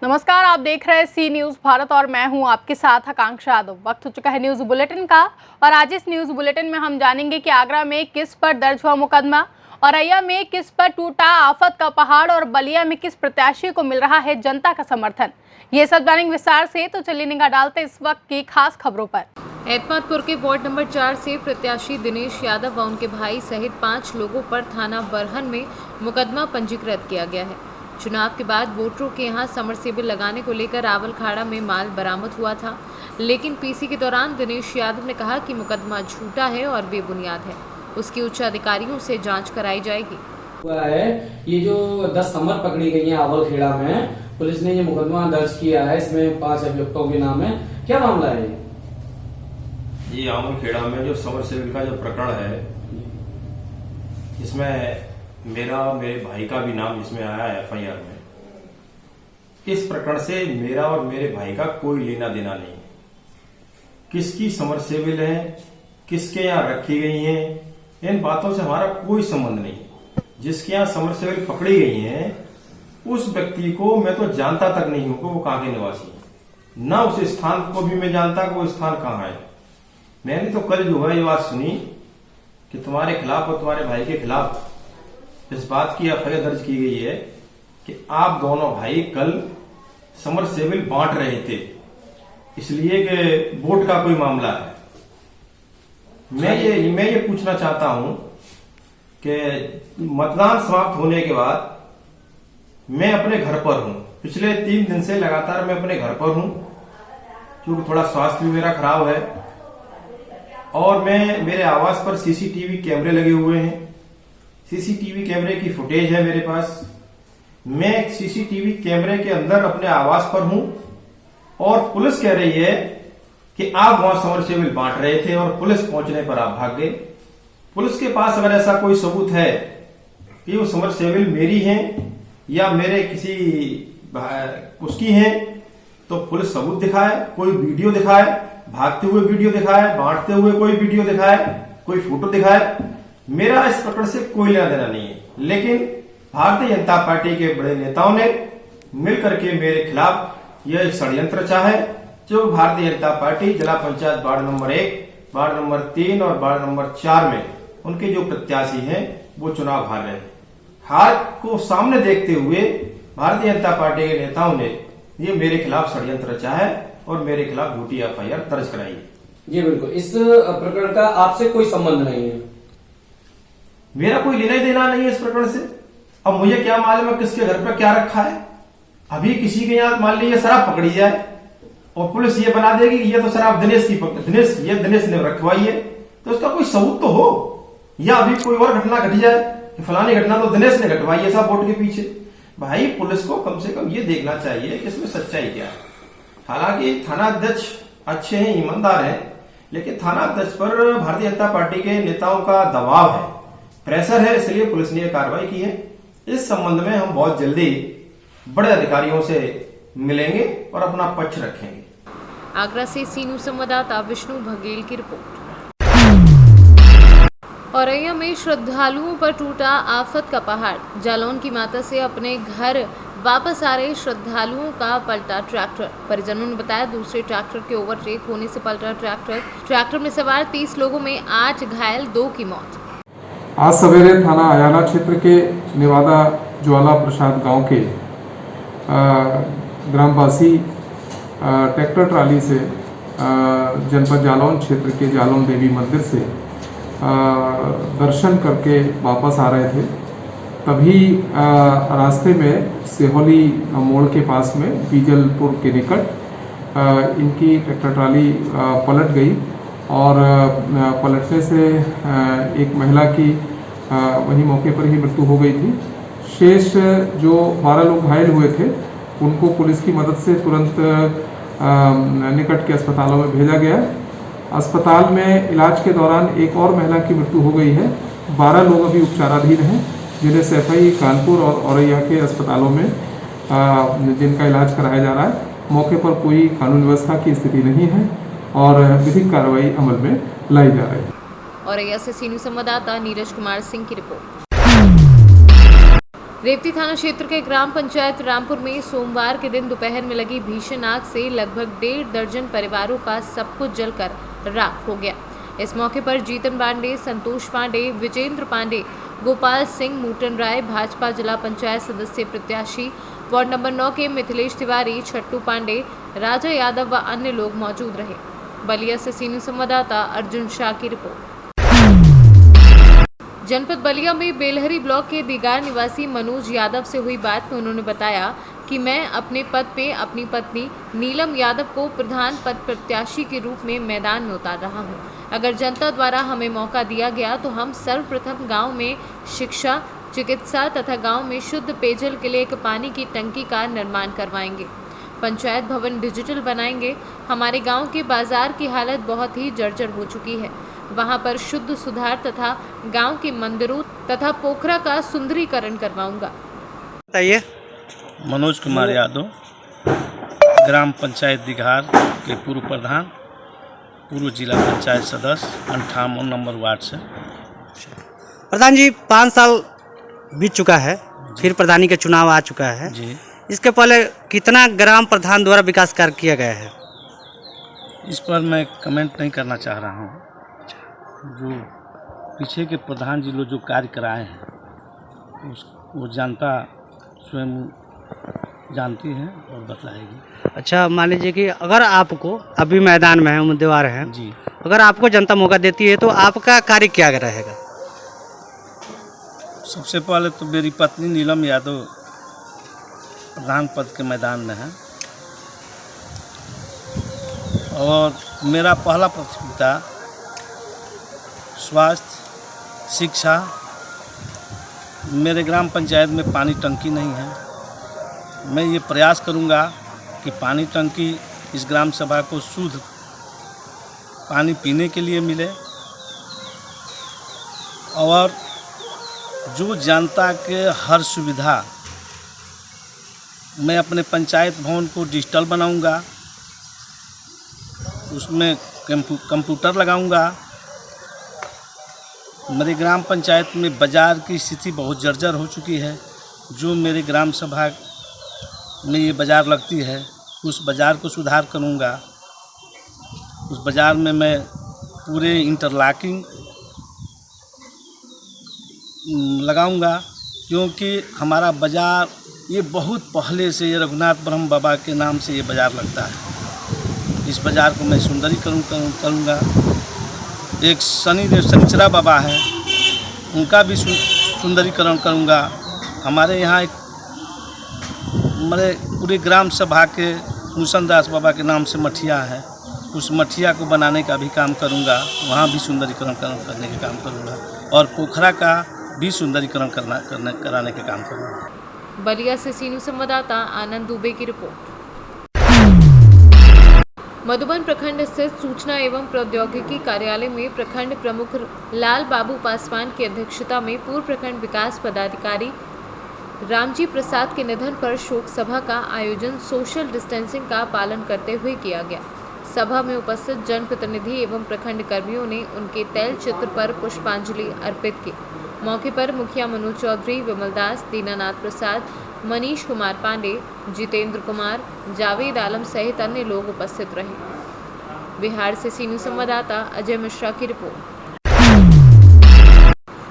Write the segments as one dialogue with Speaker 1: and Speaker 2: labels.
Speaker 1: नमस्कार, आप देख रहे हैं सी न्यूज़ भारत और मैं हूं आपके साथ आकांक्षा यादव। वक्त हो चुका है न्यूज़ बुलेटिन का और आज इस न्यूज़ बुलेटिन में हम जानेंगे कि आगरा में किस पर दर्ज हुआ मुकदमा, औरैया में किस पर टूटा आफत का पहाड़ और बलिया में किस प्रत्याशी को मिल रहा है जनता का समर्थन। ये सब जानेंगे विस्तार से, तो चलिए निगाह डालते इस वक्त की खास खबरों पर।
Speaker 2: एतमादपुर के वार्ड नंबर 4 से प्रत्याशी दिनेश यादव व उनके भाई सहित 5 लोगों पर थाना बरहन में मुकदमा पंजीकृत किया गया है। चुनाव के बाद वोटरों के यहां समरसेबल लगाने को लेकर रावलखाड़ा में माल बरामद हुआ था, लेकिन पीसी के दौरान दिनेश यादव ने कहा कि मुकदमा झूठा है और बेबुनियाद है। उसकी उच्च अधिकारियों से जांच कराई जाएगी।
Speaker 3: हुआ है ये जो 10 समर पकड़ी गई है रावलखेड़ा में, पुलिस ने ये मुकदमा दर्ज किया है। इसमें 5 अभियुक्तों के नाम है। क्या मामला है
Speaker 4: ये रावलखेड़ा में जो समरसेबल का जो प्रकरण है, इसमें मेरा मेरे भाई का भी नाम इसमें आया है एफआईआर में। इस प्रकरण से मेरा और मेरे भाई का कोई लेना देना नहीं है। किसकी समरसेबल है, किसके यहाँ रखी गई हैं, इन बातों से हमारा कोई संबंध नहीं है। जिसके यहाँ समरसेबल पकड़ी गई हैं उस व्यक्ति को मैं तो जानता तक नहीं हूं कि वो कहाँ के निवासी है, न उस स्थान को भी मैं जानता कि वो स्थान कहाँ है। मैंने तो कल जो है ये बात सुनी कि तुम्हारे खिलाफ और तुम्हारे भाई के खिलाफ इस बात की एफआईआर दर्ज की गई है कि आप दोनों भाई कल समरसेबल बांट रहे थे, इसलिए कि वोट का कोई मामला है। मैं ये पूछना चाहता हूं कि मतदान समाप्त होने के बाद मैं अपने घर पर हूं। पिछले 3 दिन से लगातार मैं अपने घर पर हूं, क्योंकि थोड़ा स्वास्थ्य भी मेरा खराब है और मेरे आवास पर सीसीटीवी कैमरे लगे हुए हैं। सीसीटीवी कैमरे की फुटेज है मेरे पास। मैं सीसीटीवी कैमरे के अंदर अपने आवास पर हूं और पुलिस कह रही है कि आप वहां समरसेबल बांट रहे थे और पुलिस पहुंचने पर आप भाग गए। पुलिस के पास अगर ऐसा कोई सबूत है कि वो समरसेबल मेरी हैं या मेरे किसी उसकी हैं, तो पुलिस सबूत दिखाए, कोई वीडियो दिखाए, भागते हुए वीडियो दिखाए, बांटते हुए कोई वीडियो दिखाए, कोई फोटो दिखाए। मेरा इस प्रकरण से कोई लेना देना नहीं है, लेकिन भारतीय जनता पार्टी के बड़े नेताओं ने मिलकर के मेरे खिलाफ यह एक षड्यंत्र रचा है। जो भारतीय जनता पार्टी जिला panchayat ward number 1, ward number 3 और वार्ड नंबर 4 में उनके जो प्रत्याशी हैं वो चुनाव हार रहे हैं। हार को सामने देखते हुए भारतीय जनता पार्टी के नेताओं ने ये मेरे खिलाफ षड्यंत्र रचा है और मेरे खिलाफ झूठी एफआईआर दर्ज कराई है।
Speaker 3: जी बिल्कुल, इस प्रकरण का आपसे कोई संबंध नहीं है।
Speaker 4: मेरा कोई लेना ही देना नहीं है इस प्रकरण से। अब मुझे क्या मालूम है किसके घर पर क्या रखा है। अभी किसी के यहाँ मान लीजिए शराब पकड़ी जाए और पुलिस ये बना देगी कि ये तो शराब दिनेश ने रखवाई है, तो उसका कोई सबूत तो हो। या अभी कोई और घटना घट जाए कि फलानी घटना तो दिनेश ने घटवाई है सब वोट के पीछे। भाई पुलिस को कम से कम ये देखना चाहिए कि इसमें सच्चाई क्या है। हालांकि थाना अध्यक्ष अच्छे हैं, ईमानदार हैं, लेकिन थाना अध्यक्ष पर भारतीय जनता पार्टी के नेताओं का दबाव है, प्रेशर है, इसलिए पुलिस ने यह कार्रवाई की है। इस संबंध में हम बहुत जल्दी बड़े अधिकारियों से मिलेंगे और अपना पक्ष रखेंगे।
Speaker 2: आगरा से सी न्यूज़ संवाददाता विष्णु बघेल की रिपोर्ट। औरैया में श्रद्धालुओं पर टूटा आफत का पहाड़। जालौन की माता से अपने घर वापस आ रहे श्रद्धालुओं का पलटा ट्रैक्टर। परिजनों ने बताया दूसरे ट्रैक्टर के ओवरटेक होने से पलटा ट्रैक्टर में सवार 30 लोगों में 8 घायल, 2 की मौत।
Speaker 5: आज सवेरे थाना अयाला क्षेत्र के नेवादा ज्वाला प्रसाद गांव के ग्रामवासी ट्रैक्टर ट्राली से जनपद जालौन क्षेत्र के जालौन देवी मंदिर से दर्शन करके वापस आ रहे थे। तभी रास्ते में सेहोली मोड़ के पास में बीजलपुर के निकट इनकी ट्रैक्टर ट्राली पलट गई और पलटने से एक महिला की वही मौके पर ही मृत्यु हो गई थी। शेष जो 12 लोग घायल हुए थे उनको पुलिस की मदद से तुरंत निकट के अस्पतालों में भेजा गया। अस्पताल में इलाज के दौरान एक और महिला की मृत्यु हो गई है। 12 लोग अभी उपचाराधीन हैं, जिन्हें सैफई, कानपुर और औरैया के अस्पतालों में जिनका इलाज कराया जा रहा है। मौके पर कोई कानून व्यवस्था की स्थिति नहीं है और विधिक कार्रवाई अमल में लाई जा रही है।
Speaker 2: औरैया से सी न्यूज़ संवाददाता नीरज कुमार सिंह की रिपोर्ट। रेवती थाना क्षेत्र के ग्राम पंचायत रामपुर में सोमवार के दिन दोपहर में लगी भीषण आग से लगभग 1.5 दर्जन परिवारों का सब कुछ जलकर राख हो गया। इस मौके पर जीतन पांडे, संतोष पांडे, विजेंद्र पांडे, गोपाल सिंह, मूटन राय, भाजपा जिला पंचायत सदस्य प्रत्याशी वार्ड नंबर 9 के मिथिलेश तिवारी, छट्टू पांडे, राजा यादव व अन्य लोग मौजूद रहे। बलिया से सीनियर संवाददाता अर्जुन शाह की रिपोर्ट। जनपद बलिया में बेलहरी ब्लॉक के दीगार निवासी मनोज यादव से हुई बात में उन्होंने बताया कि मैं अपने पद पे अपनी पत्नी नीलम यादव को प्रधान पद प्रत्याशी के रूप में मैदान में उतार रहा हूं। अगर जनता द्वारा हमें मौका दिया गया तो हम सर्वप्रथम गांव में शिक्षा, चिकित्सा तथा गांव में शुद्ध पेयजल के लिए एक पानी की टंकी का निर्माण करवाएंगे। पंचायत भवन डिजिटल बनाएंगे। हमारे गांव के बाजार की हालत बहुत ही जर्जर हो चुकी है। वहां पर शुद्ध सुधार तथा गांव के मंदिरों तथा पोखरा का सुंदरीकरण करवाऊंगा।
Speaker 6: बताइए।
Speaker 7: मनोज कुमार यादव, ग्राम पंचायत दिघार के पूर्व प्रधान, पूर्व जिला पंचायत सदस्य, 58 नंबर वार्ड से।
Speaker 6: प्रधान जी, 5 साल बीत चुका है, फिर प्रधानी का चुनाव आ चुका है
Speaker 7: जी।
Speaker 6: इसके पहले कितना ग्राम प्रधान द्वारा विकास कार्य किया गया है?
Speaker 7: इस पर मैं कमेंट नहीं करना चाह रहा हूँ। जो पीछे के प्रधान जी लोग जो कार्य कराए हैं वो जनता स्वयं जानती है और बतलाएगी।
Speaker 6: अच्छा, मान लीजिए कि अगर आपको अभी मैदान में है, उम्मीदवार हैं
Speaker 7: जी,
Speaker 6: अगर आपको जनता मौका देती है तो आपका कार्य क्या रहेगा?
Speaker 7: सबसे पहले तो मेरी पत्नी नीलम यादव प्रधान पद के मैदान में है और मेरा पहला प्राथमिकता स्वास्थ्य, शिक्षा। मेरे ग्राम पंचायत में पानी टंकी नहीं है। मैं ये प्रयास करूंगा कि पानी टंकी इस ग्राम सभा को शुद्ध पानी पीने के लिए मिले और जो जनता के हर सुविधा मैं अपने पंचायत भवन को डिजिटल बनाऊंगा, उसमें कंप्यूटर लगाऊंगा। मेरे ग्राम पंचायत में बाज़ार की स्थिति बहुत जर्जर हो चुकी है। जो मेरे ग्राम सभा में ये बाज़ार लगती है उस बाज़ार को सुधार करूंगा। उस बाज़ार में मैं पूरे इंटरलॉकिंग लगाऊंगा क्योंकि हमारा बाज़ार ये बहुत पहले से ये रघुनाथ ब्रह्म बाबा के नाम से ये बाज़ार लगता है। इस बाज़ार को मैं सुंदरीकरण करूँगा। एक शनिदेव शनिचरा बाबा है, उनका भी सुंदरीकरण करूँगा। हमारे यहाँ एक हमारे पूरे ग्राम सभा के मुसन दास बाबा के नाम से मठिया है, उस मठिया को बनाने का भी काम करूँगा। वहाँ भी सुंदरीकरण करने का काम करूँगा और पोखरा का भी सुंदरीकरण कराने का काम करूँगा।
Speaker 2: बलिया से सीनियर संवाददाता आनंद दुबे की रिपोर्ट। मधुबन प्रखंड स्थित सूचना एवं प्रौद्योगिकी कार्यालय में प्रखंड प्रमुख लाल बाबू पासवान की अध्यक्षता में पूर्व प्रखंड विकास पदाधिकारी रामजी प्रसाद के निधन पर शोक सभा का आयोजन सोशल डिस्टेंसिंग का पालन करते हुए किया गया। सभा में उपस्थित जनप्रतिनिधि एवं प्रखंड कर्मियों ने उनके तैल चित्र पर पुष्पांजलि अर्पित की। मौके पर मुखिया मनोज चौधरी, विमलदास, दीनानाथ प्रसाद, मनीष कुमार पांडे, जितेंद्र कुमार, जावेद आलम सहित अन्य लोग उपस्थित रहे। बिहार से सीनियर संवाददाता अजय मिश्रा की रिपोर्ट।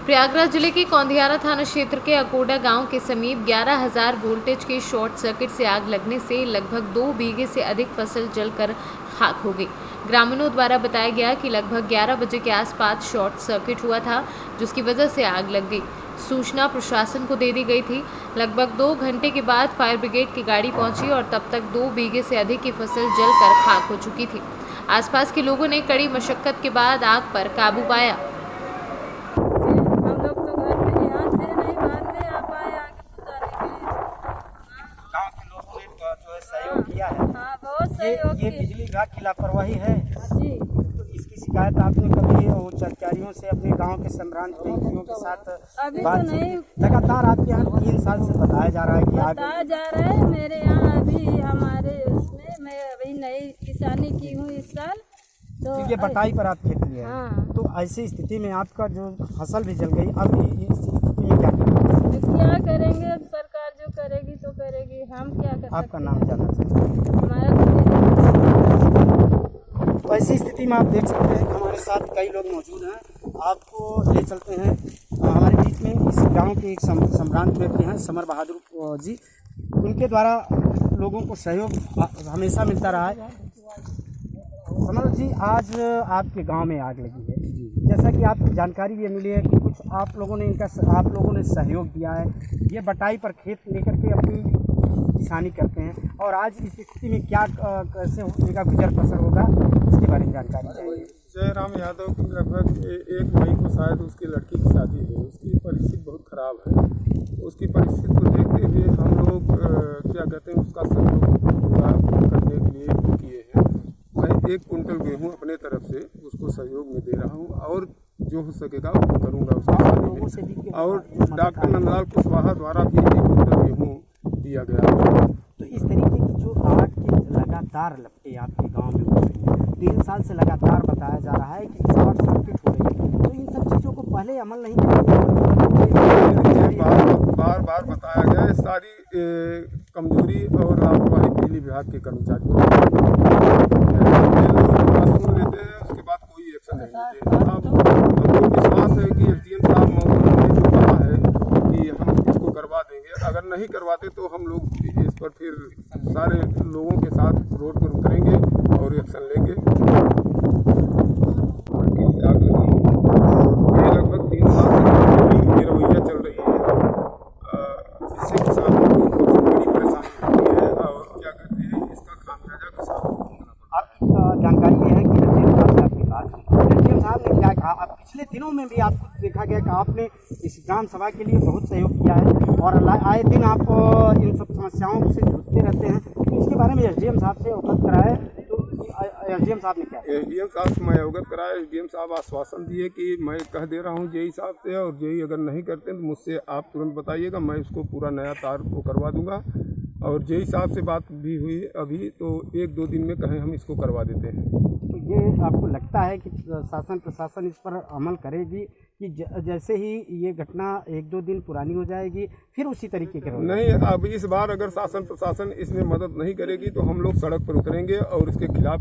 Speaker 2: प्रयागराज जिले के कौंधियारा थाना क्षेत्र के अकोडा गांव के समीप 11,000 वोल्टेज के शॉर्ट सर्किट से आग लगने से लगभग 2 बीघे से अधिक फसल जलकर खाक हो गई। ग्रामीणों द्वारा बताया गया कि लगभग 11 बजे के आसपास शॉर्ट सर्किट हुआ था, जिसकी वजह से आग लग गई। सूचना प्रशासन को दे दी गई थी। लगभग 2 घंटे के बाद फायर ब्रिगेड की गाड़ी पहुंची और तब तक 2 बीघे से अधिक की फसल जलकर खाक हो चुकी थी। आसपास के लोगों ने कड़ी मशक्कत के बाद आग पर काबू पाया।
Speaker 8: ये बिजली विभाग की लापरवाही है जी। तो इसकी शिकायत आपने कभी उच्च अधिकारियों से अपने गांव के सम्रांत व्यक्तियों के साथ बात तो नहीं? लगातार आपके यहाँ 3 साल से बताया जा रहा है कि
Speaker 9: बताया जा रहा है। मेरे यहाँ अभी हमारे उसमें मैं अभी नई किसानी की हूँ इस साल, तो
Speaker 8: ये बटाई पर आप खेती है।
Speaker 9: हाँ।
Speaker 8: तो ऐसी स्थिति में आपका जो फसल भी जल गई, अब इस स्थिति में क्या करेंगे?
Speaker 9: क्या करेंगे?
Speaker 8: आपका नाम जानना चाहेंगे?
Speaker 9: हमारा
Speaker 8: तो ऐसी स्थिति में आप देख सकते हैं हमारे साथ कई लोग मौजूद हैं। आपको ले चलते हैं हमारे बीच में इस गांव के एक सम्रांत व्यक्ति हैं समर बहादुर जी। उनके द्वारा लोगों को सहयोग हमेशा मिलता रहा है। समर जी, आज आपके गांव में आग लगी है, जैसा कि आपको जानकारी ये मिली है कि कुछ आप लोगों ने सहयोग दिया है। ये बटाई पर खेत लेकर के अपनी किसानी करते हैं और आज इस स्थिति में क्या कैसे उनका गुजर बसर होगा, इसके बारे में जानकारी चाहिए।
Speaker 5: जयराम यादव की लगभग 1 मई को शायद उसकी लड़की की शादी है। उसकी परिस्थिति बहुत ख़राब है। उसकी परिस्थिति को देखते हुए हम लोग क्या कहते हैं उसका सहयोग पूरा करने के लिए किए हैं। मैं 1 कुंटल गेहूँ अपने तरफ से उसको सहयोग में दे रहा हूँ और जो हो सकेगा वो करूँगा उसकी शादी में। और डॉक्टर नंदलाल कुशवाहा द्वारा भी 1 कुंटल गेहूँ दिया गया।
Speaker 8: तो इस तरीके की जो आग की लगातार लपटें आपके गांव में हो रही हैं, 3 साल से लगातार बताया जा रहा है कि शॉर्ट सर्किट हो रही है, तो इन सब चीज़ों को पहले अमल नहीं
Speaker 5: बार बार बताया गया है। सारी कमजोरी और लापरवाही बिजली विभाग के कर्मचारियों सुन लेते हैं, उसके बाद कोई एक्शन नहीं लेते। अब हमको विश्वास है कि एसडीएम साहब ने जो कहा है कि हम इसको करवा देंगे, अगर नहीं करवाते तो हम लोग इस पर फिर सारे लोगों के साथ रोड पर उतरेंगे और एक्शन लेंगे। आग लगी ये लगभग 3 साल से ये रवैया चल रही है, जिससे किसानों को बहुत बड़ी परेशानी होती है और क्या कहते हैं इसका खामियाजा किसानों को भुगतना पड़ता है।
Speaker 8: आपकी जानकारी ये है कि एसडीएम साहब से आपकी बात हुई, एसडीएम साहब ने क्या कहा? अब पिछले दिनों में भी आपको देखा गया कि आपने इस ग्राम सभा के लिए बहुत सहयोग किया है और आए दिन आप इन सब समस्याओं से जूझते रहते हैं। तो इसके बारे में एसडीएम साहब से अवगत कराए, तो एसडीएम साहब ने क्या?
Speaker 5: एसडीएम साहब से मैं अवगत कराया। एसडीएम साहब आश्वासन दिए कि मैं कह दे रहा हूँ जेई साहब से, और जेई अगर नहीं करते तो मुझसे आप तुरंत बताइएगा, मैं इसको पूरा नया तार को करवा दूंगा। और जेई साहब से बात भी हुई अभी, तो 1-2 दिन में कहें हम इसको करवा देते हैं।
Speaker 8: तो ये आपको लगता है कि शासन प्रशासन इस पर अमल करेगी कि जैसे ही ये घटना 1-2 दिन पुरानी हो जाएगी फिर उसी तरीके के?
Speaker 5: नहीं, अब इस बार अगर शासन प्रशासन इसमें मदद नहीं करेगी तो हम लोग सड़क पर उतरेंगे और इसके खिलाफ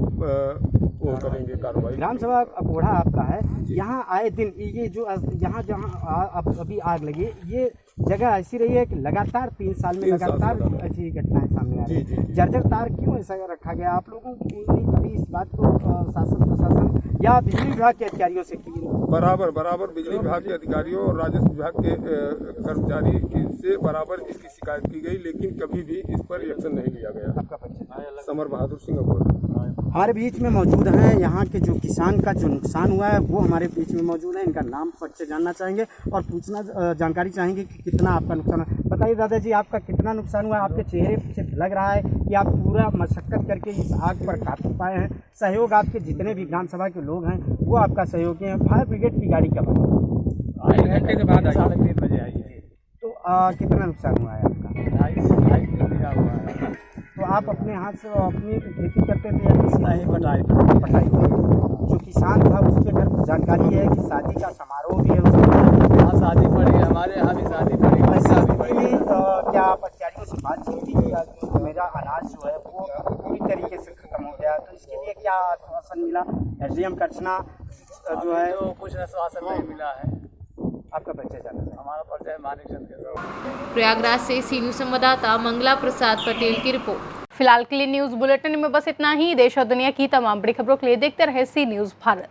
Speaker 5: वो करेंगे कार्रवाई।
Speaker 8: ग्राम सभा अपोढ़ा आपका है, यहाँ आए दिन ये जो यहाँ जहाँ अभी आग लगी, ये जगह ऐसी रही है कि लगातार 3 साल में लगातार ऐसी घटनाएं सामने आ रही है। जर्जर तार क्यों ऐसा रखा गया? आप लोगों ने कभी इस बात को शासन प्रशासन या बिजली विभाग के अधिकारियों से की?
Speaker 5: बराबर बिजली विभाग के अधिकारियों और राजस्व विभाग के कर्मचारी से बराबर इसकी शिकायत की गई, लेकिन कभी भी इस पर एक्शन नहीं लिया गया।
Speaker 8: आपका परिचय?
Speaker 5: समर बहादुर सिंह अबोहर।
Speaker 8: हमारे बीच में मौजूद हैं यहाँ के जो किसान का जो नुकसान हुआ है वो हमारे बीच में मौजूद है। इनका नाम परिचय जानना चाहेंगे और पूछना जानकारी चाहेंगे कि कितना आपका नुकसान है। बताइए दादाजी, आपका कितना नुकसान हुआ है? आपके चेहरे से लग रहा है कि आप पूरा मशक्कत करके इस आग पर काबू पाए हैं। सहयोग आपके जितने भी ग्राम सभा के लोग हैं वो आपका सहयोगी हैं। फायर ब्रिगेड की गाड़ी कब आई? 1 घंटे के बाद 3:30 बजे आई है। तो कितना नुकसान हुआ है आपका? 2.5 बीघा हुआ है। तो आप अपने हाथ से अपनी खेती करते थे या किसी? नहीं, पटाई। जो किसान था उसके घर जानकारी है कि शादी का समारोह भी है उसमें। हाँ, शादी पड़ी, हमारे यहाँ भी शादी पड़ी। ऐसी स्थिति में क्या आप अधिकारियों से बातचीत की कि मेरा अनाज जो है वो पूरी तरीके से खत्म हो गया, तो इसके लिए क्या आश्वासन मिला? एसडीएम करछना जो है तो कुछ आश्वासन नहीं मिला है। आपका परिचय जानना है? हमारा परिचय मानिक चंद के।
Speaker 2: प्रयागराज से सी न्यूज़ संवाददाता मंगला प्रसाद पटेल की रिपोर्ट।
Speaker 1: फिलहाल के लिए न्यूज़ बुलेटिन में बस इतना ही। देश और दुनिया की तमाम बड़ी खबरों के लिए देखते रहे सी न्यूज़ भारत।